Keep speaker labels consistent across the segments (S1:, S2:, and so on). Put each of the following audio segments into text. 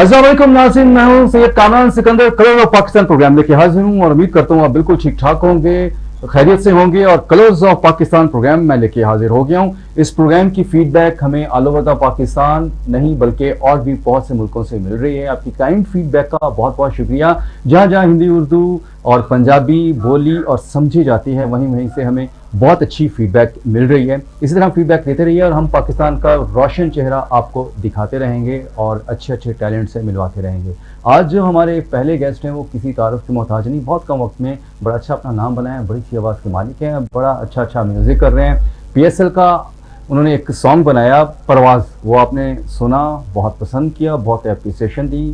S1: अस्सलाम वालेकुम नाज़रीन, मैं हूं Syed Kamran Sikandar. Colours of Pakistan programme लेके हाजिर हूं और उम्मीद करता हूं आप बिल्कुल ठीक ठाक होंगे, खैरियत से होंगे। और कलर्स ऑफ पाकिस्तान प्रोग्राम मैं लेके हाजिर हो गया हूं। इस प्रोग्राम की फीडबैक हमें ऑल ओवर द पाकिस्तान नहीं बल्कि और भी बहुत से मुल्कों से मिल रही है। आपकी काइंड फीडबैक का बहुत बहुत शुक्रिया। जहां जहां हिंदी, उर्दू और पंजाबी बोली और समझी जाती है वहीं वहीं से हमें बहुत अच्छी फीडबैक मिल रही है। इसी तरह फीडबैक देते रहिए और हम पाकिस्तान का रोशन चेहरा आपको दिखाते रहेंगे और अच्छे अच्छे टैलेंट से मिलवाते रहेंगे। आज जो हमारे पहले गेस्ट हैं वो किसी तारुफ के मोहताज नहीं, बहुत कम वक्त में बड़ा अच्छा अपना नाम बनाया है, बड़ी सी आवाज़ के मालिक हैं, बड़ा अच्छा म्यूज़िक कर रहे हैं। PSL का उन्होंने एक सॉन्ग बनाया परवाज़, वो आपने सुना, बहुत पसंद किया, बहुत एप्रिसिएशन दी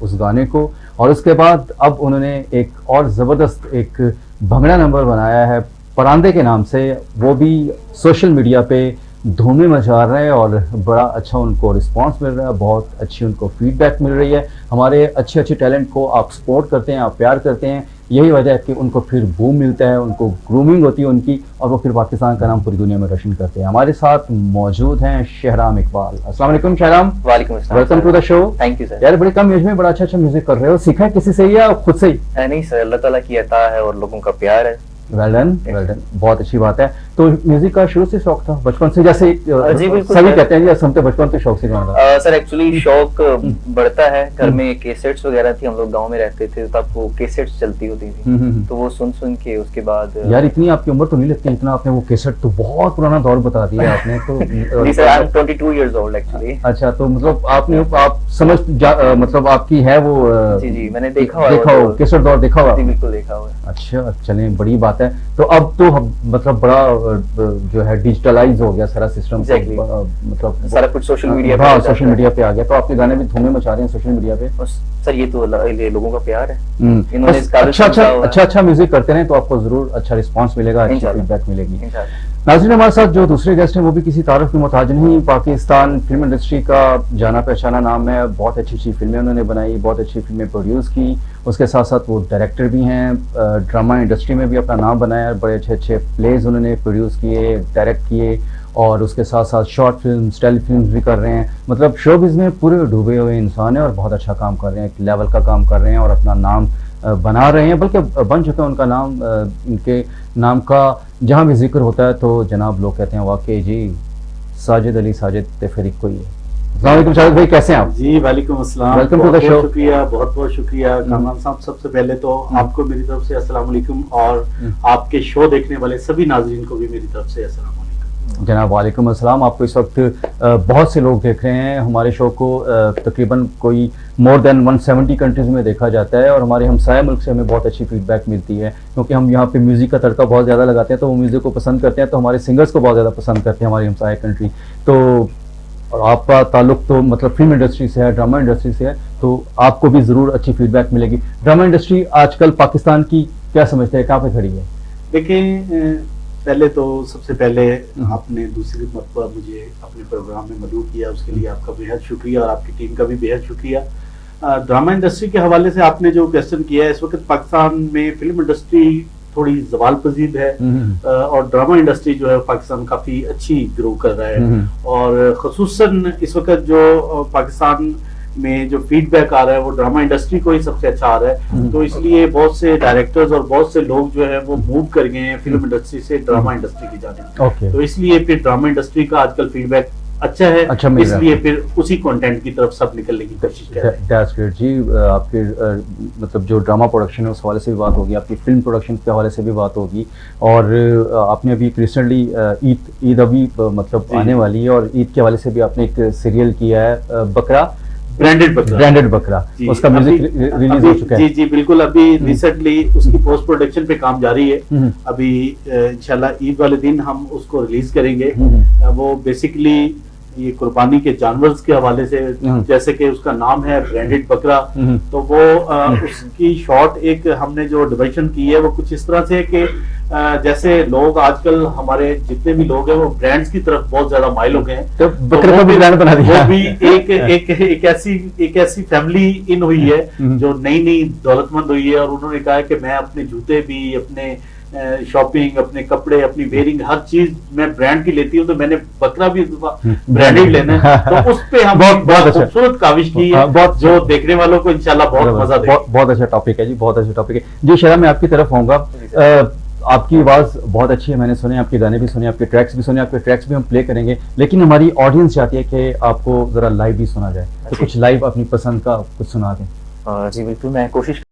S1: उस गाने को। और उसके बाद अब उन्होंने एक और ज़बरदस्त एक भंगड़ा नंबर बनाया है परांदे के नाम से, वो भी सोशल मीडिया पे धूमें मचा रहे हैं और बड़ा अच्छा उनको रिस्पांस मिल रहा है, बहुत अच्छी उनको फीडबैक मिल रही है। हमारे अच्छे अच्छे टैलेंट को आप सपोर्ट करते हैं, आप प्यार करते हैं, यही वजह है कि उनको फिर बूम मिलता है, उनको ग्रूमिंग होती है उनकी और वो फिर पाकिस्तान का नाम पूरी दुनिया में रोशन करते हैं। हमारे साथ मौजूद हैं शहराम इकबाल। अस्सलाम वालेकुम शहराम।
S2: वालेकुम अस्सलाम।
S1: Welcome to the show.
S2: Thank you sir.
S1: यार बड़े कम एज में बड़ा अच्छा म्यूजिक कर रहे हो, सीखा है किसी से या खुद से ही?
S2: नहीं सर, अल्लाह ताला की अता है और लोगों का प्यार है।
S1: वेल डन, बहुत अच्छी बात है। तो म्यूजिक का शुरू से शौक था बचपन से, जैसे
S2: जी बिल्कुल
S1: सभी कहते हैं जी, हम तो बचपन से शौक से गाना था।
S2: सर एक्चुअली शौक बढ़ता है। घर में कैसेट्स वगैरह थी, हम लोग गांव में रहते थे तब वो कैसेट्स चलती होती थी, तो वो सुन के उसके बाद
S1: यार इतनी आपकी उम्र तो नहीं लगती इतना, आपने वो कैसेट तो बहुत पुराना दौर बता दिया आपने तो।
S2: जी sir, I am 22 years old actually.
S1: अच्छा, तो मतलब आपने आप समझ मतलब आपकी है वो
S2: जी मैंने देखा
S1: हो कैसेट दौर देखा हुआ?
S2: बिल्कुल देखा हुआ।
S1: अच्छा चलें, बड़ी बात है। तो अब तो मतलब बड़ा जो है डिजिटलाइज हो गया सारा सिस्टम, मतलब सारा कुछ सोशल मीडिया पे, सोशल मीडिया पे आ गया। तो आपके गाने भी धूमें मचा रहे हैं सोशल मीडिया पे।
S2: सर ये तो लोगों का प्यार है,
S1: इन्होंने अच्छा म्यूजिक करते हैं तो आपको जरूर अच्छा रिस्पांस मिलेगा, अच्छी फीडबैक मिलेगी। नाज़रीन, हमारे साथ जो दूसरे गेस्ट हैं वो भी किसी तारुफ के मोहताज नहीं, पाकिस्तान फिल्म इंडस्ट्री का जाना पहचाना नाम है। बहुत अच्छी फिल्में उन्होंने बनाई, बहुत अच्छी फिल्में प्रोड्यूस की, उसके साथ साथ वो डायरेक्टर भी हैं, ड्रामा इंडस्ट्री में भी अपना नाम बनाया, बड़े अच्छे प्लेज उन्होंने प्रोड्यूस किए, डायरेक्ट किए और उसके साथ साथ शॉर्ट फिल्म, टेली फिल्म भी कर रहे हैं। मतलब शोबिज़ में पूरे डूबे हुए इंसान हैं और बहुत अच्छा काम कर रहे हैं, एक लेवल का काम कर रहे हैं और अपना नाम बना रहे हैं, बल्कि बन चुका है उनका नाम। इनके नाम का जहाँ भी जिक्र होता है तो जनाब लोग कहते हैं वाकई जी साजिद अली साजिद तफरीक कोई है। अस्सलाम शाहिद भाई, कैसे हैं आप?
S3: जी वालेकुम अस्सलाम,
S1: वेलकम टू द शो।
S3: शुक्रिया, बहुत बहुत शुक्रिया कामरान साहब। सबसे पहले तो आपको मेरी तरफ से अस्सलाम वालेकुम और आपके शो देखने वाले सभी नाज़रीन को भी मेरी तरफ से अस्सलाम वालेकुम।
S1: जनाब वालेकुम अस्सलाम। आपको इस वक्त बहुत से लोग देख रहे हैं हमारे शो को, तकरीबन कोई मोर देन 170 कंट्रीज़ में देखा जाता है और हमारे हमसाया मुल्क से हमें बहुत अच्छी फीडबैक मिलती है, क्योंकि हम यहाँ पे म्यूज़िक का तड़का बहुत ज़्यादा लगाते हैं तो वो म्यूज़िक को पसंद करते हैं, तो हमारे सिंगर्स को बहुत ज़्यादा पसंद करते हैं हमारी हमसाया कंट्री। तो और आपका ताल्लुक तो मतलब फिल्म इंडस्ट्री से है, ड्रामा इंडस्ट्री से है, तो आपको भी ज़रूर अच्छी फीडबैक मिलेगी। ड्रामा इंडस्ट्री आजकल पाकिस्तान की क्या समझते हैं, कहाँ पे खड़ी है?
S3: देखिए, पहले तो सबसे पहले आपने दूसरी मरतबा मुझे अपने प्रोग्राम में मदऊ किया, उसके लिए आपका बेहद शुक्रिया और आपकी टीम का भी बेहद शुक्रिया। ड्रामा इंडस्ट्री के हवाले से आपने जो क्वेश्चन किया है, इस वक्त पाकिस्तान में फिल्म इंडस्ट्री थोड़ी जवाल पजीद है और ड्रामा इंडस्ट्री जो है पाकिस्तान काफ़ी अच्छी ग्रो कर रहा है और ख़ुसूसन इस वक्त जो पाकिस्तान में जो फीडबैक आ रहा है वो ड्रामा इंडस्ट्री को ही सबसे अच्छा आ रहा है। तो इसलिए बहुत से डायरेक्टर्स और बहुत से लोग जो है वो मूव कर गए हैं फिल्म इंडस्ट्री से ड्रामा इंडस्ट्री की जाने। तो इसलिए फिर ड्रामा इंडस्ट्री का आजकल फीडबैक अच्छा है, इसलिए फिर उसी कंटेंट की तरफ सब निकलने की कोशिश कर रहे हैं।
S1: जी, आपके मतलब जो ड्रामा प्रोडक्शन है उस हवाले से भी बात होगी, आपकी फिल्म प्रोडक्शन के हवाले से भी बात होगी और आपने अभी रिसेंटली ईद अभी मतलब आने वाली है और ईद के हवाले से भी आपने एक सीरियल किया है बकरा, ब्रांडेड बकरा, उसका म्यूजिक रिलीज हो चुका है।
S3: जी बिल्कुल, अभी रिसेंटली उसकी पोस्ट प्रोडक्शन पे काम जारी है। अभी इंशाल्लाह ईद वाले दिन हम उसको रिलीज करेंगे। वो बेसिकली ये कुर्बानी के जानवर के हवाले से, जैसे कि उसका नाम है ब्रांडेड बकरा, तो वो उसकी शॉर्ट एक हमने जो डिवीजन की है वो कुछ इस तरह से कि जैसे लोग आजकल हमारे जितने भी लोग हैं वो ब्रांड्स की तरफ बहुत ज्यादा माइल हो गए हैं,
S1: तो बकरे को भी ब्रांड बना दिया।
S3: वो भी एक ऐसी फैमिली इन हुई है जो नई दौलतमंद हुई है और उन्होंने कहा है कि मैं अपने जूते भी, अपने शॉपिंग, अपने कपड़े, अपनी वेयरिंग, हर चीज मैं ब्रांड की लेती हूँ, तो मैंने बकरा भी ब्रांडेड लेना है। तो उस पे हम बहुत खूबसूरत काविश की है, बहुत जो देखने वालों को इंशाल्लाह बहुत मजा देगा।
S1: बहुत अच्छा टॉपिक है जी, बहुत अच्छा टॉपिक है जी। शहरा, मैं आपकी तरफ आऊंगा। आपकी आवाज़ बहुत अच्छी है, मैंने सुने, आपके गाने भी सुने, आपके ट्रैक्स भी सुने, आपके ट्रैक्स भी हम प्ले करेंगे, लेकिन हमारी ऑडियंस चाहती है कि आपको ज़रा लाइव भी सुना जाए, तो कुछ लाइव अपनी पसंद का कुछ सुना दें।
S2: जी बिल्कुल, मैं कोशिश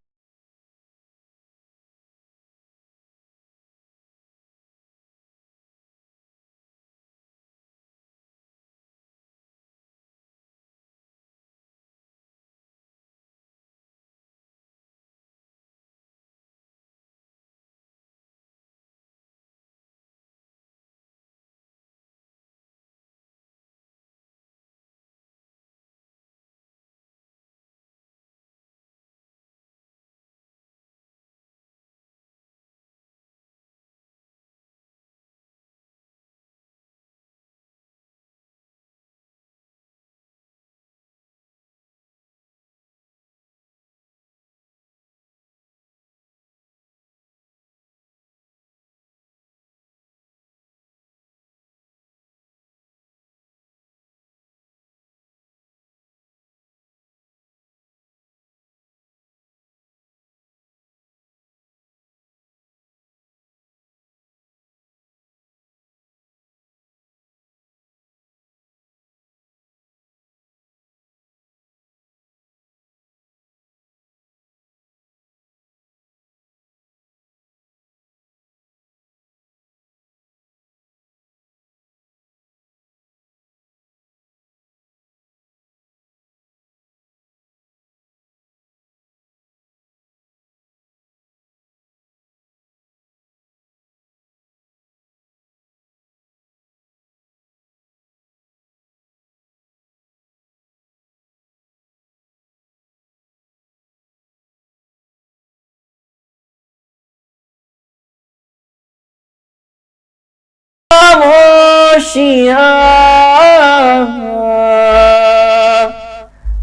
S2: खामोशियाँ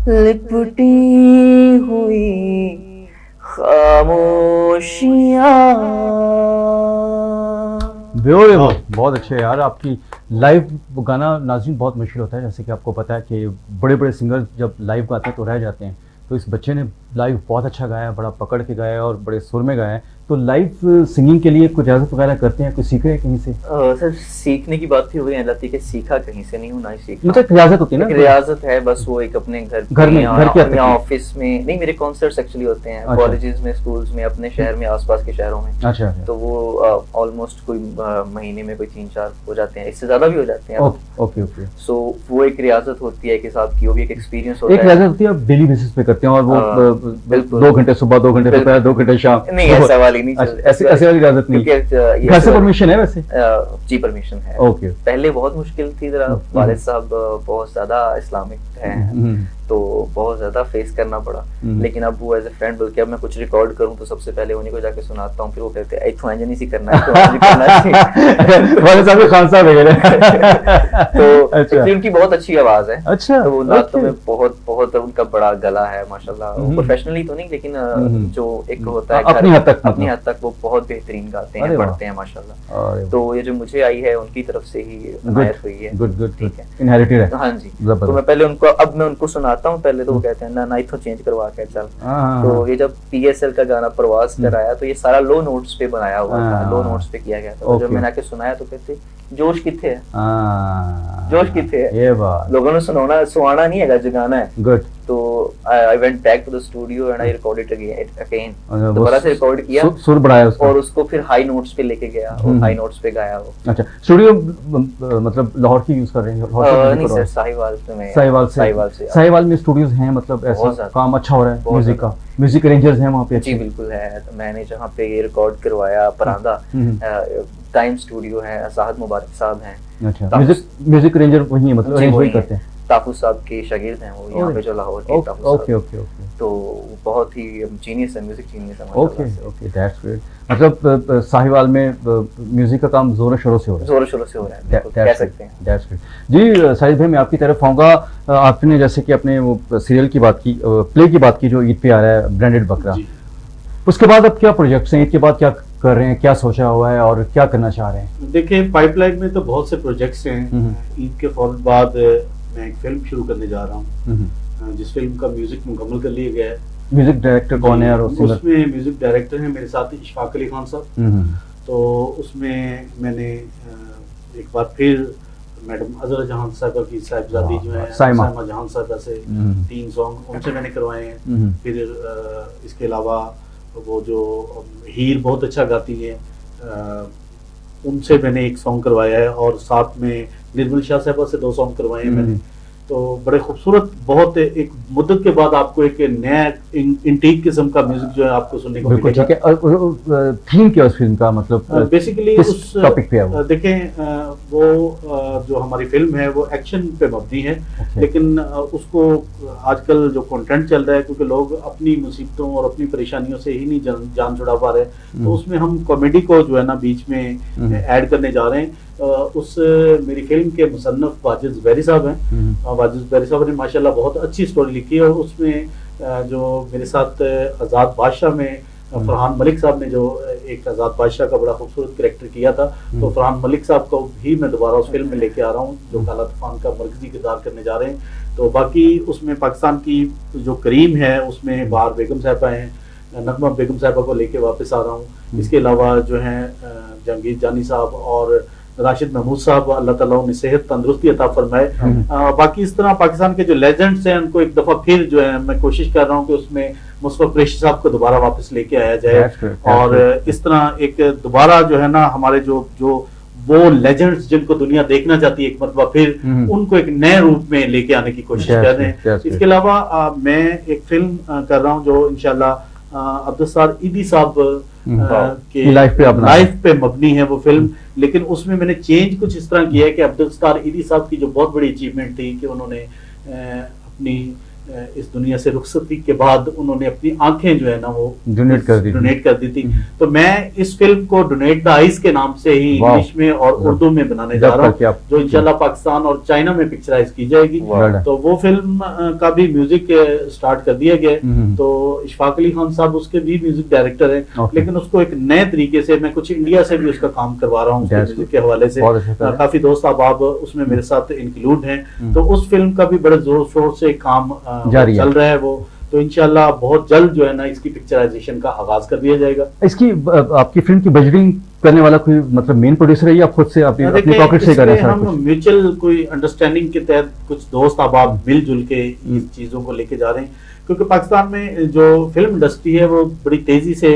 S2: लिपटी हुई खामोशियाँ।
S1: ब्यूटीफुल, बहुत अच्छे यार। आपकी लाइव गाना नाज़रीन बहुत मुश्किल होता है, जैसे कि आपको पता है कि बड़े बड़े सिंगर जब लाइव गाते हैं तो रह जाते हैं, तो इस बच्चे ने लाइव बहुत अच्छा गाया, बड़ा पकड़ के गाया और बड़े सुर में गाया है। तो लाइव सिंगिंग के लिए कुछ रियाज़त वगैरह करते हैं, कुछ सीख रहे हैं कहीं से?
S2: सर सीखने की बात थी, वही रहती है कि सीखा कहीं से नहीं हूँ, ना ही सीखा।
S1: मतलब रियाज़त होती है ना,
S2: रियाज़त है बस, वो एक अपने घर में या ऑफिस में नहीं। मेरे कॉन्सर्ट्स एक्चुअली होते हैं कॉलेजेस में, स्कूल्स में, अपने शहर में, आसपास के शहरों में।
S1: अच्छा।
S2: तो वो ऑलमोस्ट कोई महीने में कोई 3-4 हो जाते हैं, इससे ज्यादा भी हो जाते हैं।
S1: ओके।
S2: सो वो एक रियाजत होती है कि साहब की, वो भी एक एक्सपीरियंस होता है।
S1: एक रियाजत होती है, आप डेली बेसिस पे करते हैं, और वो 2 घंटे सुबह, 2 घंटे दोपहर, 2 घंटे शाम?
S2: नहीं, ऐसा वाली नहीं,
S1: ऐसे वाली रियाजत नहीं। घर से परमिशन है वैसे?
S2: जी परमिशन है।
S1: ओके।
S2: पहले बहुत मुश्किल थी जरा, वालिद साहब बहुत ज्यादा इस्लामिक हैं, तो बहुत ज्यादा फेस करना पड़ा। लेकिन अब वो एज ए फ्रेंड, बल्कि अब मैं कुछ रिकॉर्ड करूं तो सबसे पहले उन्हीं को जाके सुनाता हूं, फिर वो कहते हैं इथों इंज नहीं सी करना है,
S1: वालिद साहब खान साहब वगैरह।
S2: तो उनकी बहुत अच्छी आवाज है।
S1: अच्छा।
S2: तो वो नातों में बहुत बहुत उनका बड़ा गला है माशाल्लाह। प्रोफेशनली तो नहीं, लेकिन जो एक होता है अपनी हद तक वो बहुत बेहतरीन गाते हैं, पढ़ते हैं माशाल्लाह। तो ये जो मुझे आई है उनकी तरफ से ही इनायत हुई है।
S1: गुड, ठीक है, इनहेरिटेड है।
S2: हाँ जी। तो मैं पहले उनको, अब मैं उनको सुनाता हूँ, पहले तो वो कहते हैं ना इथों चेंज करवा के चल। तो ये जब PSL का गाना प्रवास कराया, तो ये सारा लो नोट्स पे बनाया हुआ था, लो नोट्स पे किया गया था। जब मैंने आके सुनाया तो कहते जोश किथे है, जोश किथे है, ये बात लोगों ने सुनाना नहीं है, जगाना है। गुड। तो I went back to the studio and I recorded again, दोबारा से रिकॉर्ड किया, सुर बढ़ाया उसको, और उसको फिर हाई नोट्स पे लेके गया और हाई नोट्स पे गाया वो। अच्छा, स्टूडियो मतलब लाहौर की यूज कर रहे हैं? नहीं सर, साहिवाल में स्टूडियोज हैं, मतलब ऐसा काम अच्छा हो रहा है म्यूजिक का? म्यूजिक अरेंजर्स हैं वहाँ पे? जी बिल्कुल है। तो मैंने जहाँ पे ये रिकॉर्ड करवाया परांदा टाइम स्टूडियो है, असाहद मुबारक साहब हैं। अच्छा, म्यूजिक अरेंजर वही है, मतलब अरेंज वही करते हैं? ताफुज साहब के शागिर्द हैं वो, यहाँ पे जो लाहौर के ताफुज साहब। ओके। तो बहुत ही जीनियस है, म्यूजिक जीनियस है। Okay, that's great. मतलब साहिवाल में म्यूजिक का काम जोरों शोरों से हो रहा है, कह सकते हैं। दैट्स ग्रेट जी। साहिद भाई, मैं आपकी तरफ आऊँगा। आपने जैसे कि अपने वो सीरियल की बात की, प्ले की बात की जो ईद पे आ रहा है, ब्रांडेड बकरा, उसके बाद अब क्या प्रोजेक्ट्स हैं? ईद के बाद क्या
S1: कर रहे हैं, क्या सोचा हुआ है और क्या करना चाह रहे हैं?
S3: देखिए, पाइपलाइन में तो बहुत से प्रोजेक्ट्स हैं। ईद के फौरन बाद मैं एक फिल्म शुरू करने जा रहा हूँ, जिस फिल्म का म्यूजिक मुकम्मल कर लिया गया है।
S1: म्यूजिक डायरेक्टर कौन है? और
S3: उसमें म्यूजिक डायरेक्टर हैं मेरे साथ इशफाक अली खान साहब। तो उसमें मैंने एक बार फिर मैडम अजरा जहान साहबा की साहिबजादी जो है साइमा जहान साहबा से 3 सॉन्ग उनसे मैंने करवाए हैं। फिर इसके अलावा वो जो हीर बहुत अच्छा गाती है, उनसे मैंने एक सॉन्ग करवाया है, और साथ में निर्मल शाह साहबा से 2 सॉन्ग करवाए हैं मैंने। तो बड़े खूबसूरत, बहुत एक मुद्दत के बाद आपको एक नया इंटीक किस्म का म्यूजिक जो है आपको सुनने को मिलेगा।
S1: ठीक है। थीम क्या उस फिल्म का, मतलब
S3: बेसिकली
S1: उस टॉपिक पे है वो?
S3: देखें, वो जो हमारी फिल्म है वो एक्शन पे मबनी है, लेकिन उसको आजकल जो कंटेंट चल रहा है, क्योंकि लोग अपनी मुसीबतों और अपनी परेशानियों से ही नहीं जान छुड़ा पा रहे, तो उसमें हम कॉमेडी को जो है ना बीच में ऐड करने जा रहे हैं। उस मेरी फिल्म के मुसन्नफ वाजिद ज़ुबैरी साहब हैं। वाजिद ज़ुबैरी साहब ने माशाल्लाह बहुत अच्छी स्टोरी लिखी है, और उसमें जो मेरे साथ आज़ाद बादशाह में फरहान मलिक साहब ने जो एक आज़ाद बादशाह का बड़ा खूबसूरत कैरेक्टर किया था, तो फरहान मलिक साहब को भी मैं दोबारा उस फिल्म में लेके आ रहा हूँ, जो काला तूफान का मरकजी किरदार करने जा रहे हैं। तो बाकी उसमें पाकिस्तान की जो करीम है, उसमें बाहर बेगम साहबा हैं, नगमा बेगम साहबा को लेके वापस आ रहा हूँ। इसके अलावा जो है जहांगीर जानी साहब और राशिद महमूद साहब, अल्लाह ताला उन्हें सेहत तंदुरुस्ती अता फरमाए। बाकी इस तरह पाकिस्तान के जो लेजेंड्स हैं उनको एक दफा फिर जो है मैं कोशिश कर रहा हूँ कि उसमें मुस्तफा कुरैशी साहब को दोबारा वापस लेके आया जाए, और इस तरह एक दोबारा जो है ना हमारे जो वो लेजेंड्स जिनको दुनिया देखना चाहती है, एक मरतबा फिर उनको एक नए रूप में लेके आने की कोशिश कर रहे हैं। इसके अलावा मैं एक फिल्म कर रहा हूँ जो इंशाल्लाह अब्दुल ईदी साहब के लाइफ पे मबनी है वो फिल्म, लेकिन उसमें मैंने चेंज कुछ इस तरह किया है कि अब्दुल ईदी साहब की जो बहुत बड़ी अचीवमेंट थी कि उन्होंने अपनी इस दुनिया से रुखसती के बाद उन्होंने अपनी आंखें जो है ना वो डोनेट कर दी थी। तो मैं इस फिल्म को डोनेट द आइज के नाम से ही इंग्लिश में और उर्दू में बनाने जा रहा हूँ, जो इंशाल्लाह पाकिस्तान और चाइना में पिक्चराइज की जाएगी। तो वो फिल्म का भी म्यूजिक स्टार्ट कर दिया गया है। तो इशफाक अली खान साहब उसके भी म्यूजिक डायरेक्टर हैं, लेकिन उसको एक नए तरीके से मैं कुछ इंडिया से भी उसका काम करवा रहा हूँ म्यूजिक के हवाले से। काफी दोस्त अहबाब उसमें मेरे साथ इंक्लूड हैं, तो उस फिल्म का भी बड़े जोर शोर से काम चल रहा है वो। तो इंशाल्लाह बहुत जल्द जो है ना इसकी पिक्चराइजेशन का आगाज कर दिया जाएगा।
S1: इसकी आपकी फिल्म की बजटिंग करने वाला कोई मतलब मेन प्रोड्यूसर है या खुद से अपनी पॉकेट से कर रहे हैं?
S3: हम म्यूचुअल कोई अंडरस्टैंडिंग के तहत कुछ दोस्त अहबाब मिलजुल के इन चीजों को लेके जा रहे हैं, क्योंकि पाकिस्तान में जो फिल्म इंडस्ट्री है वो बड़ी तेजी से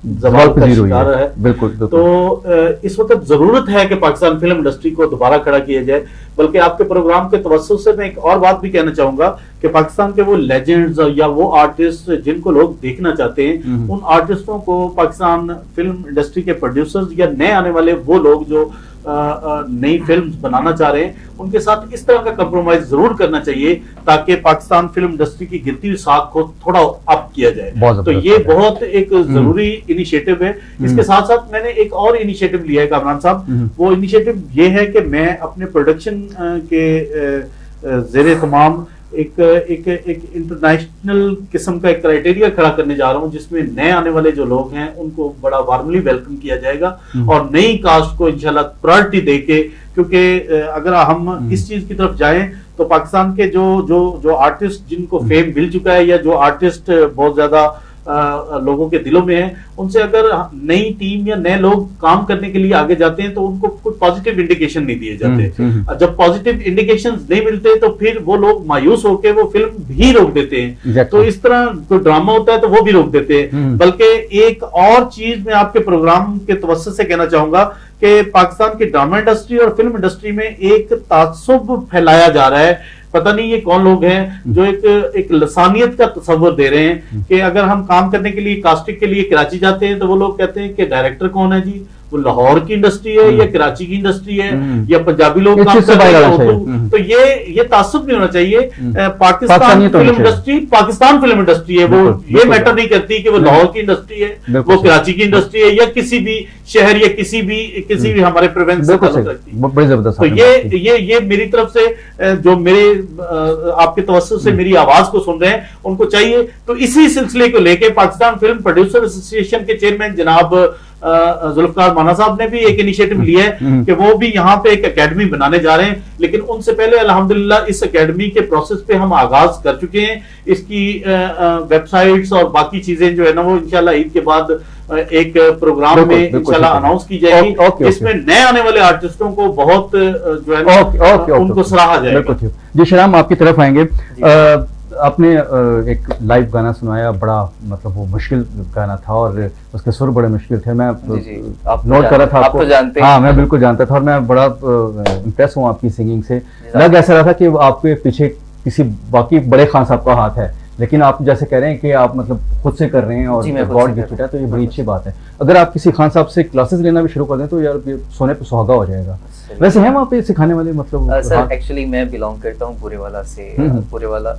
S3: ज़वाल का शिकार है। बिल्कुल। तो इस वक्त जरूरत है कि पाकिस्तान फिल्म इंडस्ट्री को दोबारा खड़ा किया जाए। बल्कि आपके प्रोग्राम के तवज्जुह से मैं एक और बात भी कहना चाहूंगा कि पाकिस्तान के वो लेजेंड्स या वो आर्टिस्ट जिनको लोग देखना चाहते हैं, उन आर्टिस्टों को पाकिस्तान फिल्म इंडस्ट्री के प्रोड्यूसर्स या नए आने वाले वो लोग जो नई फिल्म्स बनाना चाह रहे हैं, उनके साथ इस तरह का कंप्रोमाइज जरूर करना चाहिए ताकि पाकिस्तान फिल्म इंडस्ट्री की गिरती हुई साख को थोड़ा अप किया जाए। तो ये बहुत एक जरूरी इनिशिएटिव है। इसके साथ साथ मैंने एक और इनिशिएटिव लिया है कामरान साहब, वो इनिशिएटिव ये है कि मैं अपने प्रोडक्शन के ज़ेरे तमाम एक इंटरनेशनल किस्म का एक क्राइटेरिया खड़ा करने जा रहा हूं, जिसमें नए आने वाले जो लोग हैं उनको बड़ा वार्मली वेलकम किया जाएगा और नई कास्ट को इंशाल्लाह प्रायोरिटी देके, क्योंकि अगर हम इस चीज की तरफ जाएं तो पाकिस्तान के जो आर्टिस्ट जिनको फेम मिल चुका है या जो आर्टिस्ट बहुत ज्यादा लोगों के दिलों में है, उनसे अगर नई टीम या नए लोग काम करने के लिए आगे जाते हैं तो उनको कुछ पॉजिटिव इंडिकेशन नहीं दिए जाते। जब पॉजिटिव इंडिकेशन नहीं मिलते तो फिर वो लोग मायूस होकर वो फिल्म भी रोक देते हैं। तो इस तरह कोई ड्रामा होता है तो वो भी रोक देते हैं। बल्कि एक और चीज मैं आपके प्रोग्राम के तवज्जुह से कहना चाहूंगा कि पाकिस्तान की ड्रामा इंडस्ट्री और फिल्म इंडस्ट्री में एक तासुब फैलाया जा रहा है। पता नहीं ये कौन लोग हैं जो एक लसानियत का तस्वर दे रहे हैं कि अगर हम काम करने के लिए कास्टिंग के लिए कराची जाते हैं तो वो लोग कहते हैं कि डायरेक्टर कौन है जी, वो लाहौर की इंडस्ट्री है या कराची की इंडस्ट्री है या पंजाबी लोग काम कर रहे हैं। तो ये तासुब नहीं होना चाहिए। Pakistan film industry Pakistan film industry है, वो ये मैटर नहीं करती कि वो लाहौर की इंडस्ट्री है, वो कराची की इंडस्ट्री है या किसी भी शहर या किसी भी हमारे प्रोविंस से ताल्लुक रखती है। तो ये मेरी तरफ से जो मेरे आपके तवज्जुह से मेरी आवाज को सुन रहे हैं उनको चाहिए। तो इसी सिलसिले को लेके पाकिस्तान फिल्म प्रोड्यूसर एसोसिएशन के चेयरमैन जनाब जुल्फकार माना साहब ने भी एक इनिशिएटिव लिया है कि वो भी यहाँ पे एक एकेडमी बनाने जा रहे हैं, लेकिन उनसे पहले अल्हम्दुलिल्लाह इस एकेडमी के प्रोसेस पे हम आगाज कर चुके हैं। इसकी वेबसाइट्स और बाकी चीजें जो है ना वो इंशाल्लाह ईद के बाद एक प्रोग्राम में इंशाल्लाह अनाउंस की जाएगी। इसमें नए आने वाले आर्टिस्टों को बहुत जो है ना उनको सराहा जाएगा।
S1: जी शराम, आपकी तरफ आएंगे। आपने एक लाइव गाना सुनाया, बड़ा मतलब वो मुश्किल गाना था और उसके सुर बड़े मुश्किल थे। मैं आप नोट कर रहा था, आपको जानते हैं। हाँ, मैं बिल्कुल जानता था और मैं बड़ा इम्प्रेस हूँ आपकी सिंगिंग से। लग ऐसा रहा था कि आपके पीछे किसी बाकी बड़े खान साहब का हाथ है, लेकिन आप जैसे कह रहे हैं कि आप मतलब खुद से कर रहे हैं और गॉड गिफ्टेड है, तो ये बड़ी अच्छी बात है। अगर आप किसी खान साहब से क्लासेस लेना भी शुरू कर दें तो यार ये सोने पे सुहागा हो जाएगा। वैसे हैं वहाँ पे सिखाने वाले? मतलब
S2: सर एक्चुअली मैं बिलोंग करता हूँ बुरेवाला से। बुरेवाला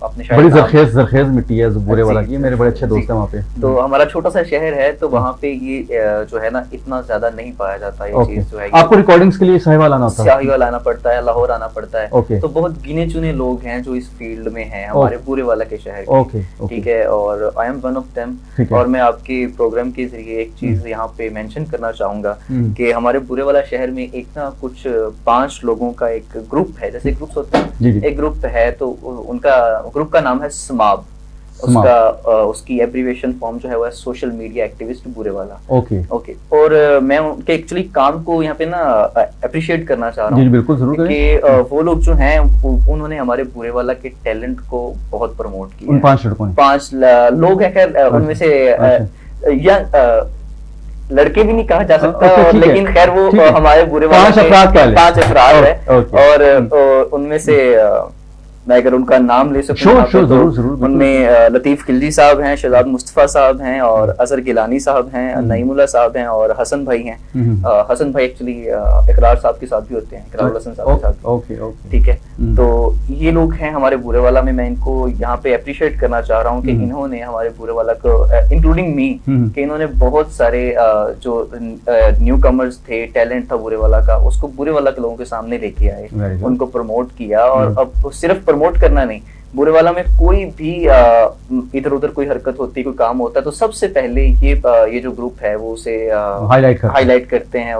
S2: अपने
S1: बड़ी जरखेज मिट्टी है बुरेवाला की, मेरे बड़े अच्छे दोस्त हैं वहाँ पे।
S2: तो हमारा छोटा सा शहर है, तो वहाँ पे ये जो है ना इतना ज्यादा नहीं पाया जाता ये चीज जो है।
S1: आपको रिकॉर्डिंग्स के लिए साहिवाल आना होता है?
S2: साहिवाल आना पड़ता है, लाहौर आना पड़ता है। तो बहुत गिने चुने लोग हैं जो इस फील्ड में हैं हमारे बुरेवाला के शहर के, ठीक है, और I am one of them. और मैं आपके प्रोग्राम के जरिए एक चीज यहाँ पे मेंशन करना चाहूंगा कि हमारे बुरेवाला शहर में एक ना कुछ 5 लोगों का एक ग्रुप है, जैसे ग्रुप्स होते हैं, एक ग्रुप है, तो उनका ग्रुप का नाम है स्माब। उसकी एब्रीविएशन फॉर्म जो है वो है social media activist Burewala. Okay. और मैं उनके एक्चुअली काम को यहाँ पे ना अप्रिशिएट करना चाह रहा हूँ।
S1: बिल्कुल जरूर करें।
S2: कि वो लोग जो हैं उन्होंने हमारे बुरेवाला के टैलेंट को बहुत प्रमोट किया।
S1: उन 5 लड़कों ने?
S2: 5 लोग हैं, खैर उनमें से यंग लड़के भी नहीं कहा जा सकता, लेकिन खैर वो हमारे बुरेवाला 5 अफराद है। और उनमें से मैं अगर उनका नाम ले सकूं उनमें लतीफ खिलजी साहब हैं, शहजाद मुस्तफा साहब हैं, और अजहर गिलानी साहब हैं, नईमुल्ला साहब हैं, और हसन भाई हैं। हसन भाई एक्चुअली इकरार साहब के साथ भी होते हैं, इकरार हसन साहब के साथ। ठीक है, तो ये लोग हैं हमारे बुरेवाला में। मैं इनको यहाँ पे अप्रिशिएट करना चाह रहा हूँ कि इन्होंने हमारे बुरेवाला को, इंक्लूडिंग मी, कि इन्होंने बहुत सारे जो न्यू कमर्स थे, टैलेंट था बुरेवाला का, उसको बुरेवाला के लोगों के सामने लेके आए, उनको प्रमोट किया। और अब सिर्फ प्रमोट करना नहीं, बुरेवाला में कोई भी इधर उधर कोई हरकत होती है, कोई काम होता है, तो सबसे पहले ये जो ग्रुप है वो उसे हाईलाइट करते हैं,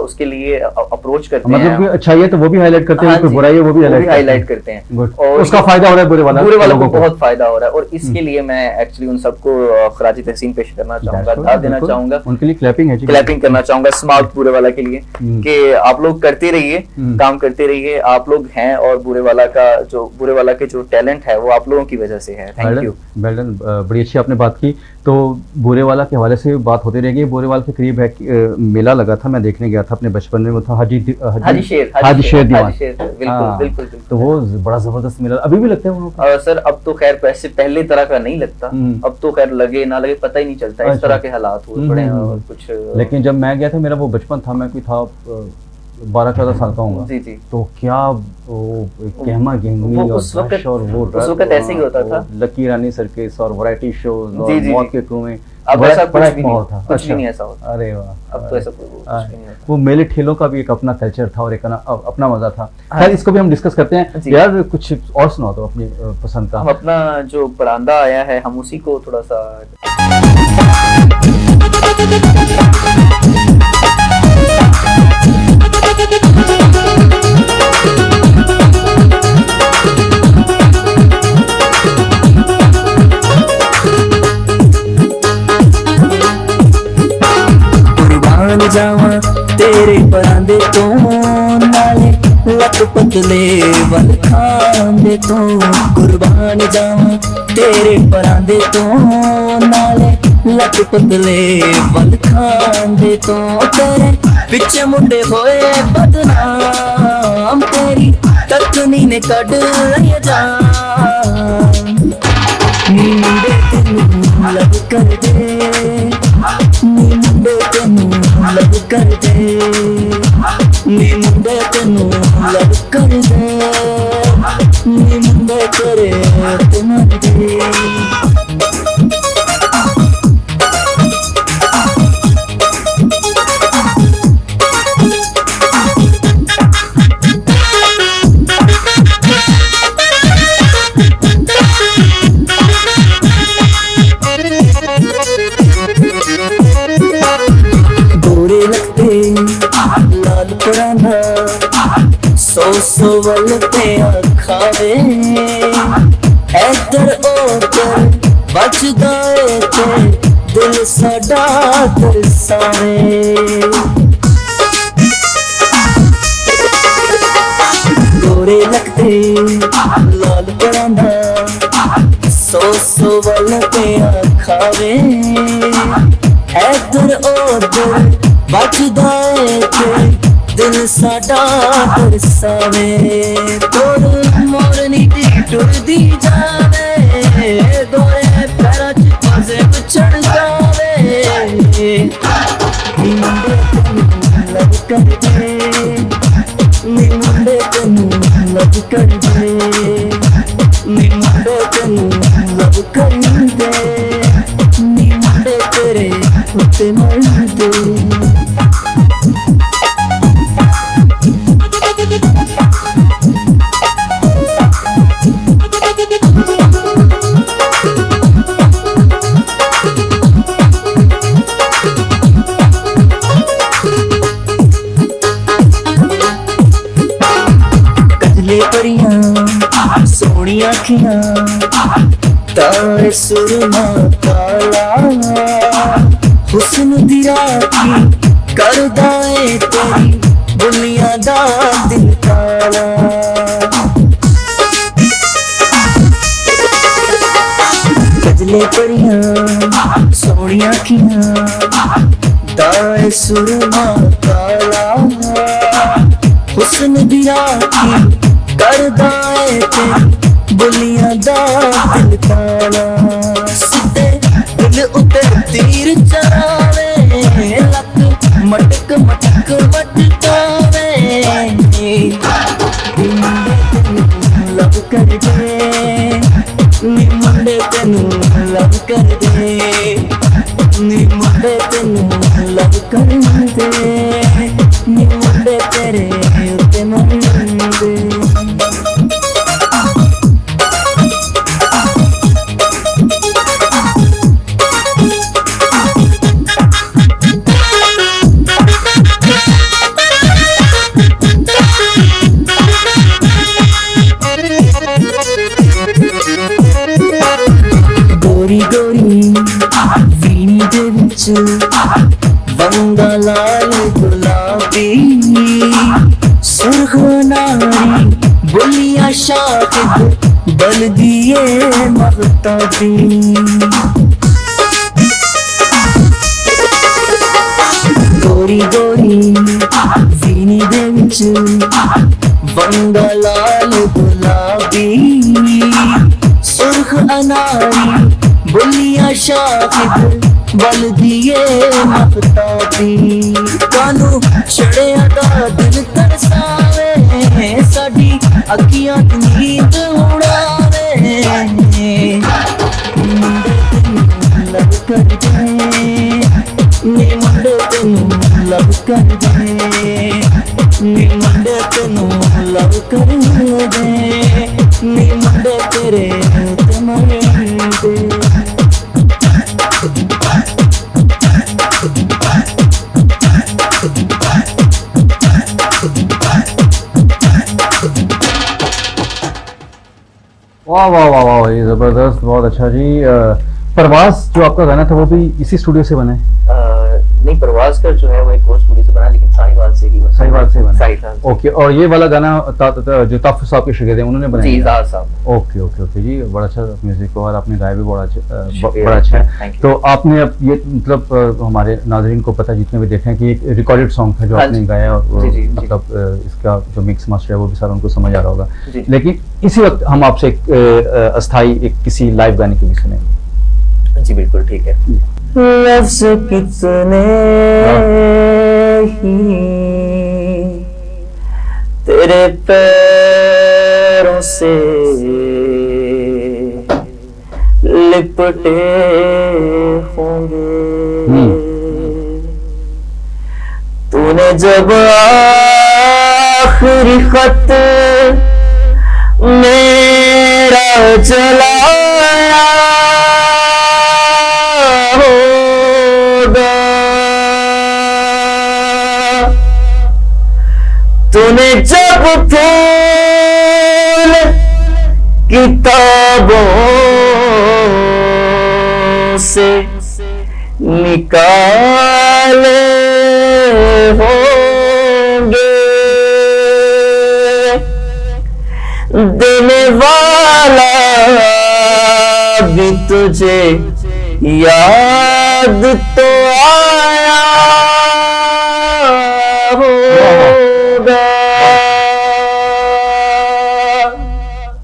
S2: उसके लिए अप्रोच करते हैं।
S1: मतलब अच्छाई है तो वो भी हाईलाइट करते हैं, कोई बुराई है वो भी
S2: हाईलाइट करते हैं,
S1: और उसका फायदा हो रहा है बुरेवाला
S2: को बहुत फायदा हो रहा है। और इसके लिए मैं एक्चुअली उन सबको खराज तहसीन पेश करना चाहूंगा, दाद देना चाहूंगा,
S1: उनके लिए
S2: क्लैपिंग करना चाहूंगा स्मार्ट बुरेवाला के लिए, कि आप लोग करते रहिए, काम करते रहिए, आप लोग हैं, और बुरेवाला के जो टैलेंट है वो आप लोगों की वजह से है। Thank you.
S1: वेल, बड़ी अच्छी आपने बात की। तो बुरेवाला के हवाले से बात होती रहेगी। बुरेवाला के करीब है मेला लगा था, मैं देखने गया था अपने बचपन में, वो था हाजी शेर दीवान।
S2: बिल्कुल।
S1: तो वो बड़ा जबरदस्त मेला अभी भी लगता है
S2: सर। अब तो खैर वैसे पहले तरह का नहीं लगता, अब तो खैर लगे ना लगे पता ही नहीं चलता, इस तरह के हालात हुए पड़े हैं और कुछ।
S1: लेकिन जब मैं गया था, मेरा वो बचपन था, मैं कोई था 12-14 साल का होगा।
S2: जी।
S1: तो क्या कहमा गेंगी और
S2: उस वक्त ऐसे ही होता था,
S1: लकी रानी सर्कस और वैरायटी शोज और मौत के कुएं।
S2: अब ऐसा कुछ भी
S1: नहीं
S2: ऐसा होता।
S1: अरे वाह,
S2: अब तो ऐसा कुछ भी नहीं होता।
S1: वो मेले ठेलों का भी एक अपना कल्चर था और एक अपना मजा था। खैर, इसको भी हम डिस्कस करते हैं। यार कुछ और सुनाओ तो अपनी पसंद का।
S2: हम अपना जो परांदा आया है, हम उसी को थोड़ा सा
S4: जावा तेरे परांदे तो नाले लक पतले वल खांदे तो, कुर्बान जावा तेरे परांदे तो नाले लक पतले वल खांदे तो, तेरे पिछे मुंडे होए बदनाम, तेरी तकनी ने कड लिया जान, मुंडे तेनू लग कर दे, मुंडे तेनू लग कर दे, मुंडे तेनू लग कर दे, मुंडे करे ते मर दे। सौ वल पे आखावे इधर उधर बचदा ए ते दिल साडा तरसावे गोरे लगते लाल परांदा सौ वल पे आखावे इधर उधर बचदा ए ते दिल साडा तरसावे तोड़ मोरनी टुरदी जावे गोरे पैरां च पासे विछड़ जावे नी मुंडे तैनूं लव कर दे नी मुंडे तैनूं लव कर दे नी मुंडे तैनूं लव कर दे नी मुंडे तेरे उत्ते मर दे सोनिया अखियां तारे सुरमा काला हुस्न दी राखी करदा ए तेरी दुनिया दा दिल काला गजले परियां सोनिया अखियां तारे सुरमा काला हुस्न दी राखी करदा ए तेरी बुलियां दा दिल काला सिद्धे दिल उते तीर चलावे लक मटक मटक मटकावे लव कर दे नी मुंडे तैनूं लव कर दे नी मुंडे तैनूं लव कर दे नी मुंडे तेरे उत्ते मर दे गोरी गोरी वीणी दे विच बंदा लाल गुलाबी सुर्ख नारी बोलिया शाकिब बल दिए महताबी गोरी गोरी वीणी दे विच बंदा लाल गुलाबी सुर्ख अनारी बोलिया शाकिब बल दिए महताबी कानू छड़िया दा दिल तरसावे साडी अखियां नींद उड़ावे लव कर दे नी मुंडे तैनूं लव कर दे नी मुंडे तैनूं लव कर दे नी मुंडे तेरे उत्ते मर दे
S1: वाह वाह वाह वाह, ये जबरदस्त, बहुत अच्छा जी। परवाज़ जो आपका गाना था वो भी इसी स्टूडियो से बना है?
S2: नहीं, परवाज़ का जो है वो एक और स्टूडियो से बना, लेकिन साहिवाल से ही बना।
S1: साहिवाल से बना।
S2: साहिवाल।
S1: ओके, और ये वाला गाना जो ताफ़ुज़ साहब के शागिर्द हैं उन्होंने बनाया?
S2: जी, ज़ाहर साहब।
S1: ओके ओके ओके जी, बड़ा अच्छा म्यूजिक, और आपने गाया भी बड़ा अच्छा है। तो आपने अब ये मतलब हमारे नाज़रीन को पता, जितने भी देखे, कि एक रिकॉर्डेड सॉन्ग था जो आपने गाया, और मतलब इसका जो मिक्स मास्टर है वो भी सारा उनको समझ आ रहा होगा, लेकिन इसी वक्त हम आपसे एक अस्थाई एक किसी लाइव गाने की भी सुनेंगे।
S2: जी बिल्कुल, ठीक है।
S4: लफ्ज़ कितने ही तेरे पैरों से लिपटे होंगे, तूने जब आखिरी खत मेरा जलाया होगा, तो तूने जब फूल किताबों से निकाले होंगे, देने वाला भी तुझे याद तो आया होगा।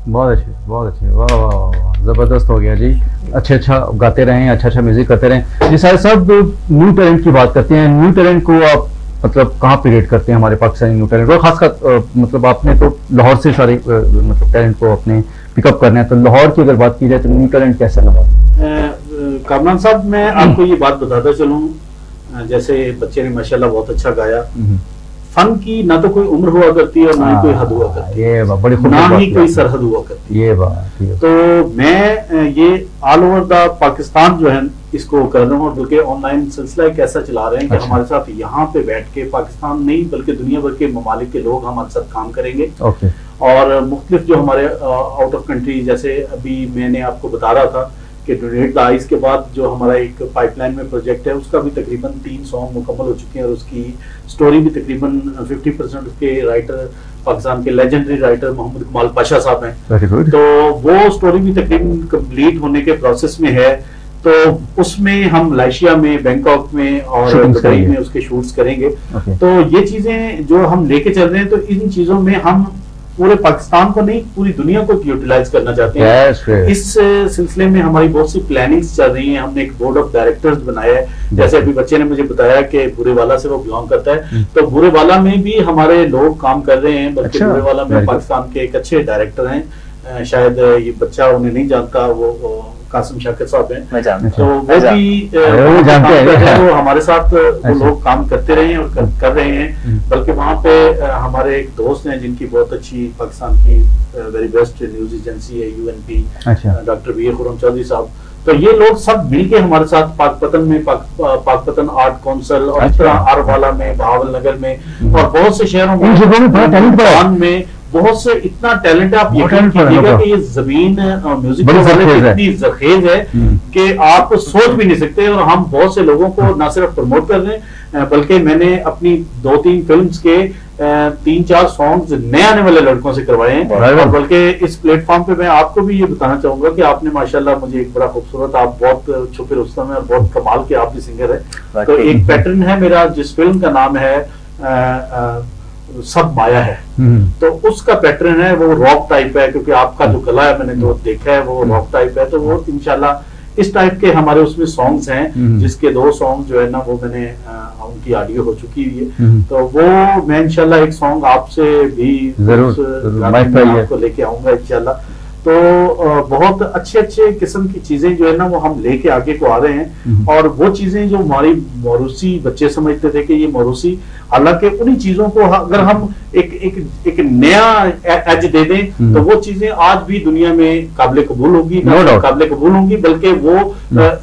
S1: बहुत अच्छे, बहुत अच्छे, वाह वाह वाह वाह, जबरदस्त हो गया जी। अच्छा अच्छा गाते रहें, अच्छा अच्छा म्यूजिक करते रहें जी। सारे सब न्यू टैलेंट की बात करते हैं, न्यू टैलेंट को आप मतलब कहाँ पे रेट करते हैं हमारे पाकिस्तानी न्यू टैलेंट को? खासकर मतलब आपने तो लाहौर से सारे मतलब टैलेंट को अपने पिकअप करना है, तो लाहौर की अगर बात की जाए तो न्यू टैलेंट कैसा लगा?
S3: कामरान साहब, मैं आपको ये बात बताता चलूं, जैसे बच्चे ने माशाल्लाह बहुत अच्छा गाया। फन की ना तो कोई उम्र हुआ करती है और ना ही कोई हद हुआ करती है,
S1: ये बड़ी
S3: ना ही कोई सरहद हुआ करती है।
S1: ये बात,
S3: तो मैं ये ऑल ओवर द पाकिस्तान जो है इसको कर रहा हूँ, और बल्कि ऑनलाइन सिलसिला एक ऐसा चला रहे हैं कि हमारे साथ यहाँ पे बैठ के पाकिस्तान नहीं बल्कि दुनिया भर के ममालिक के लोग हमारे साथ काम करेंगे। और मुख्तलिफ जो हमारे आउट ऑफ कंट्री, जैसे अभी मैंने आपको बता रहा था कि डोनेट द आइज के बाद जो हमारा एक पाइपलाइन में प्रोजेक्ट है उसका भी तकरीबन 3 सॉन्ग मुकम्मल हो चुके हैं, और उसकी स्टोरी भी तकरीबन 50% उसके राइटर पाकिस्तान के लेजेंडरी राइटर मोहम्मद कमाल पाशा साहब हैं। तो वो स्टोरी भी तकरीबन कंप्लीट होने के प्रोसेस में है। तो उसमें हम मलेशिया में, बैंकॉक में और दुबई में उसके शूट्स करेंगे। तो ये चीजें जो हम लेके चल रहे हैं, तो इन चीजों में हम पूरे पाकिस्तान को नहीं पूरी दुनिया को यूटिलाइज करना चाहते हैं। इस सिलसिले में हमारी बहुत सी प्लानिंग्स चल रही हैं। हमने एक बोर्ड ऑफ डायरेक्टर्स बनाया है, जैसे अभी बच्चे ने मुझे बताया कि बुरेवाला से वो बिलोंग करता है, तो बुरेवाला में भी हमारे लोग काम कर रहे हैं। बल्कि बुरेवाला में पाकिस्तान के एक अच्छे डायरेक्टर हैं, शायद ये बच्चा उन्हें नहीं जानता, वो कासिम शाकिर साहब हैं,
S2: मैं जानता
S3: तो वो भी जानते हैं। वो हमारे साथ वो लोग काम करते रहे हैं और कर रहे हैं। बल्कि वहाँ पे हमारे एक दोस्त हैं जिनकी बहुत अच्छी पाकिस्तान की वेरी बेस्ट न्यूज एजेंसी है UNP, डॉक्टर वीर खुर्रम चौधरी साहब। तो ये लोग सब मिलके हमारे साथ पाकपतन में पाकपतन आर्ट काउंसिल और इस तरह आरवाला में, बहावल नगर में और बहुत से शहरों में बहुत से इतना टैलेंट है। आप यकीन कीजिएगा कि ये जमीन म्यूजिक इतनी जखेज है कि आप सोच भी नहीं सकते। और हम बहुत से लोगों को न सिर्फ प्रमोट कर रहे हैं, बल्कि मैंने अपनी 2-3 फिल्म्स के 3-4 सॉन्ग्स नए आने वाले लड़कों से करवाए हैं। और बल्कि इस प्लेटफॉर्म पे मैं आपको भी ये बताना चाहूंगा कि आपने माशाल्लाह मुझे एक बड़ा खूबसूरत, आप बहुत छुपे रुस्तम है और बहुत कमाल के आप भी सिंगर है। तो एक पैटर्न है मेरा जिस फिल्म का नाम है सब माया है, तो उसका पैटर्न है वो रॉक टाइप है, क्योंकि आपका जो गला है मैंने जो देखा है वो रॉक टाइप है। तो वो इंशाल्लाह इस टाइप के हमारे उसमें सॉन्ग्स हैं, जिसके 2 सॉन्ग जो है ना वो मैंने उनकी ऑडियो हो चुकी हुई है। तो वो मैं इंशाल्लाह एक सॉन्ग आपसे भी जरूर आपको लेके आऊंगा इंशाल्लाह। तो बहुत अच्छे अच्छे किस्म की चीजें जो है ना वो हम लेके आगे को आ रहे हैं। और वो चीजें जो हमारी मौरूसी बच्चे समझते थे कि ये मौरूसी, हालांकि उन्हीं चीजों को अगर हम एक नया एज दे दें तो वो चीजें आज भी दुनिया में काबिल कबूल होगी, काबिल कबूल होंगी, बल्कि वो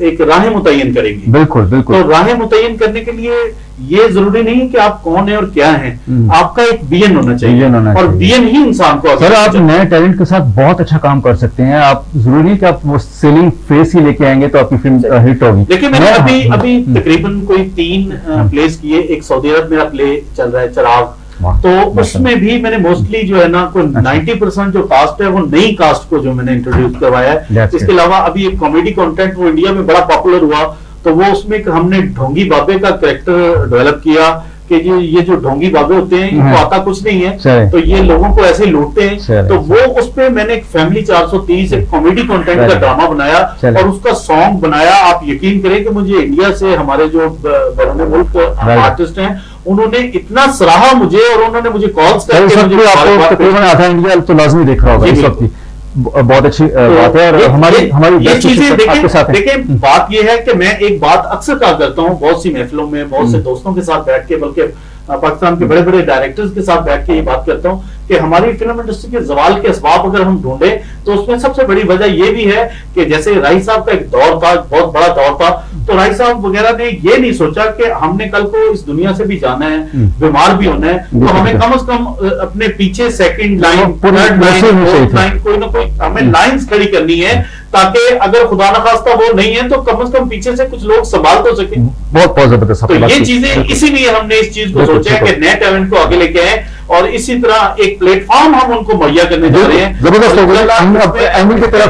S3: एक राह मुतय्यन करेंगी।
S1: बिल्कुल बिल्कुल।
S3: तो राह मुतय्यन करने के लिए ये जरूरी नहीं कि आप कौन है और क्या हैं, आपका एक बीएन होना चाहिए, और बीएन ही इंसान को।
S1: सर आप नए टैलेंट के साथ बहुत अच्छा काम कर सकते हैं। आप जरूरी नहीं कि आप वो सेलिंग फेस ही लेके आएंगे तो आपकी फिल्म हिट होगी।
S3: देखिए मैंने अभी तकरीबन कोई 3 प्लेस किए। एक सऊदी अरब मेरा प्ले चल रहा है चिराग, तो उसमें भी मैंने मोस्टली जो है ना कोई 90% जो कास्ट है वो नई कास्ट को जो मैंने इंट्रोड्यूस करवाया है। इसके अलावा अभी एक कॉमेडी कंटेंट वो इंडिया में बड़ा पॉपुलर हुआ, तो वो उसमें हमने ढोंगी बाबे का कैरेक्टर डेवलप किया कि ये जो ढोंगी बाबे होते हैं इनको आता कुछ नहीं है, तो ये लोगों को ऐसे लूटते हैं। तो वो उस पे मैंने एक फैमिली 430 एक कॉमेडी कंटेंट का ड्रामा बनाया और उसका सॉन्ग बनाया। आप यकीन करें कि मुझे इंडिया से हमारे जो बैरून मुल्क आर्टिस्ट हैं उन्होंने इतना सराहा मुझे, और उन्होंने मुझे कॉल्स करके मुझे
S1: तकरीबन आधा इंडिया तो लाजमी देख रहा होगा इस वक्त। बहुत अच्छी बात है। और हमारी
S3: ये चीजें देखिए बात ये है कि मैं एक बात अक्सर कहा करता हूँ बहुत सी महफिलों में, बहुत से दोस्तों के साथ बैठ के, बल्कि पाकिस्तान के बड़े बड़े डायरेक्टर्स के साथ बैठ के ये बात करता हूँ कि हमारी फिल्म इंडस्ट्री के जवाल के असबाब अगर हम ढूंढे तो उसमें सबसे बड़ी वजह ये भी है कि जैसे राही साहब का एक दौर था, बहुत बड़ा दौर था, तो राय साहब वगैरह ने ये नहीं सोचा कि हमने कल को इस दुनिया से भी जाना है, बीमार भी होना है, तो हमें कम से कम अपने पीछे second line, third line, fourth line, कोई ना कोई हमें लाइंस खड़ी करनी है, ताकि अगर खुदा न खास्ता वो नहीं है तो कम से कम पीछे से कुछ लोग संभाल तो सके।
S1: बहुत जबरदस्त।
S3: तो ये चीजें इसीलिए हमने इस चीज को सोचा है कि नए टैलेंट को आगे लेके आए और इसी तरह एक प्लेटफॉर्म हम उनको मुहैया करने जा रहे हैं।
S1: जबरदस्त।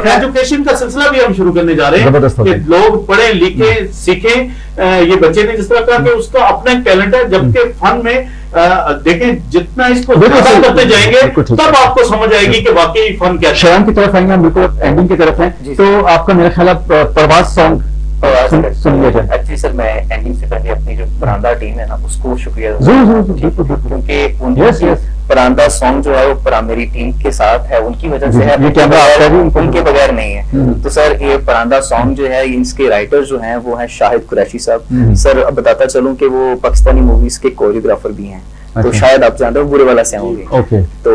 S3: एजुकेशन का सिलसिला भी हम शुरू करने जा रहे हैं कि लोग पढ़े लिखे सीखें। ये बच्चे ने जिस तरह कहा कि उसका अपना एक टैलेंट है, जबकि फन में देखें जितना इसको ज्यादा करते जाएंगे तब आपको समझ आएगी कि वाकई फन क्या है।
S1: शयान की तरफ आएंगे, हम बिल्कुल एंडिंग की तरफ हैं, तो आपका मेरा ख्याल प्रवास सॉन्ग सुनिए जाए।
S2: एक्चुअली सर मैं एंडिंग से पहले अपनी जो परांदा टीम है ना उसको शुक्रिया
S1: क्योंकि
S2: परांदा सॉन्ग जो है वो मेरी टीम के साथ है, उनकी वजह से है, उनके बगैर नहीं है। तो सर ये परांदा सॉन्ग जो है इसके राइटर जो हैं वो हैं शाहिद कुरैशी साहब। सर अब बताता चलूं कि वो पाकिस्तानी मूवीज के कोरियोग्राफर भी हैं, तो शायद आप जानते हो बुरे वाला से होंगे। तो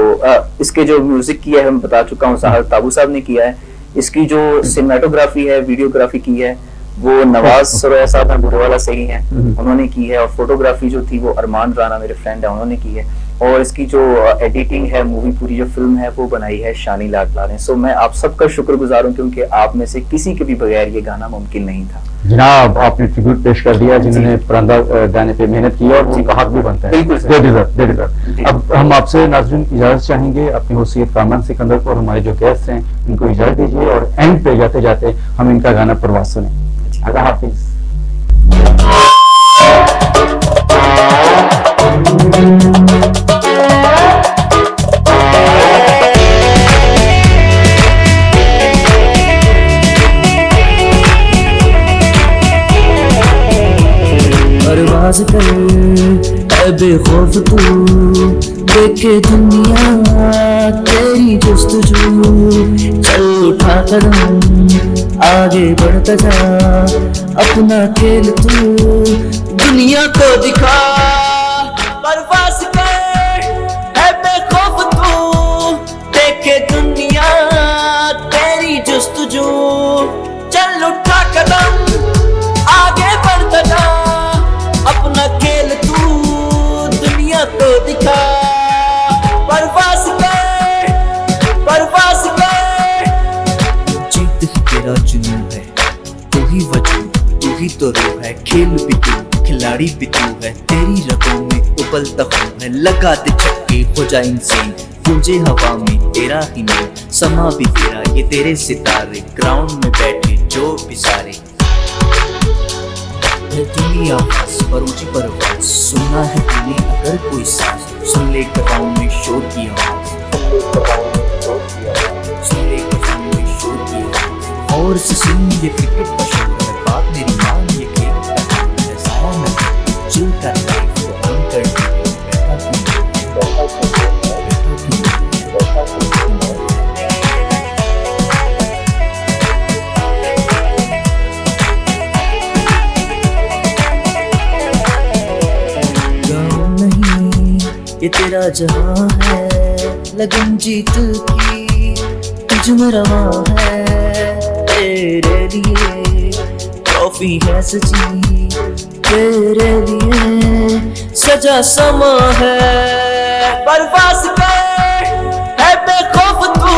S2: इसके जो म्यूजिक किया है मैं बता चुका हूँ साहब ताबू साहब ने किया है। इसकी जो सिनेमेटोग्राफी है, वीडियोग्राफी की है वो नवाज सरोया साहब हैं बुरे वाला से ही हैं, उन्होंने की है। और फोटोग्राफी जो थी वो अरमान राना मेरे फ्रेंड है उन्होंने की है। और इसकी जो एडिटिंग है, मूवी पूरी जो फिल्म है वो बनाई है शानी लाडला ने। सो मैं आप सबका शुक्रगुजार हूँ क्योंकि आप में से किसी के भी बगैर ये गाना मुमकिन नहीं था।
S1: जनाब आपने ट्रिब्यूट पेश कर दिया जिन्होंने परांदा गाने पे मेहनत की और उनका हक भी बनता है। बिल्कुल। अब हम आपसे नाज़रीन इजाजत चाहेंगे, अपनी वसीयत कामरान सिकंदर को और हमारे जो गेस्ट हैं इनको इजाजत दीजिए और एंड पे जाते जाते हम इनका गाना परवास सुने। अल्लाह हाफिज।
S4: परवाज़ कर ऐ बेखौफ तू, देखे दुनिया तेरी जुस्तजू, चल उठा कदम आगे बढ़ता जा, अपना खेल तू दुनिया को दिखा। परवाज़ कर ऐ बेखौफ तू, देखे दुनिया तेरी जुस्तजू, चल उठा कदम आगे बढ़ता जा, अपना खेल तू दुनिया को दिखा। परवाज़ कर, परवाज़ कर, जीत ही तेरा जुनून है, तू ही वजूद, तू ही तो रूह है, खेल भी तू, खिलाड़ी भी तू है, तेरी रगों में उबलता खून है, लगा दे छक्के हो जाए इंसान, गूंजे हवा में तेरा ही नाम, समा भी तेरा ये तेरे सितारे, ग्राउंड में बैठे जो भी सारे। दुनिया पर ऊंची परवाज़, सुनना है तूने अगर कोई साज, सुन ले ग्राउंड में शोर की आवाज़, सुन ले ग्राउंड में शोर की आवाज़, और से सुन ये क्रिकेट का शोर है, बात मेरी मान ये खेल का शोर है, साया में चिल कर लाइफ को ऑन कर दे, बैठा क्यों ये तेरा जहां है, लगन जीत की तुझ में रवा है, तेरे लिए ट्रॉफी है सजी, तेरे लिए सजा समा है। परवाज़ कर है बेखौफ तू,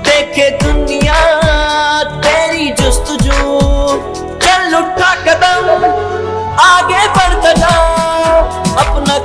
S4: देखे दुनिया तेरी जुस्तजू, चल उठा कदम आगे बढ़ता जा, अपना